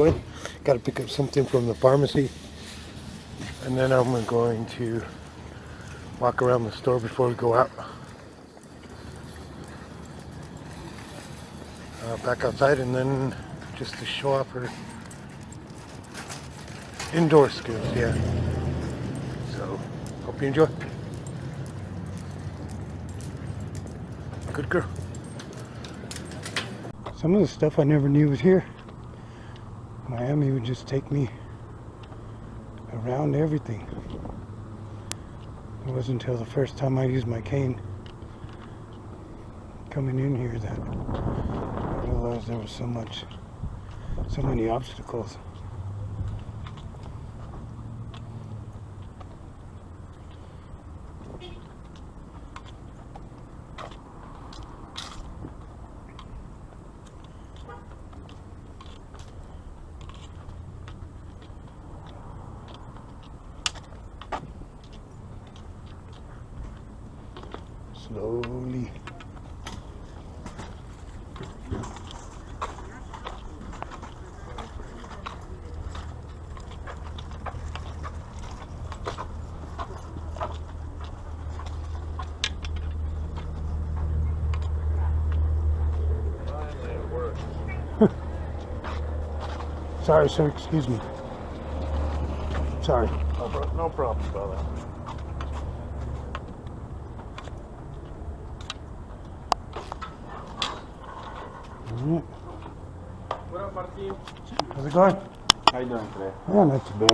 Got to pick up something from the pharmacy, and then I'm going to walk around the store before we go out. Back outside, and then just to show off her indoor skills. Yeah. So hope you enjoy. Good girl. Some of the stuff I never knew was here. Miami would just take me around everything. It wasn't until the first time I used my cane coming in here that I realized there was so many obstacles. Slowly. Sorry, sir. Excuse me. Sorry. No problem, brother. Alright. What up, Martin? How's it going? How you doing today? Yeah, not too bad.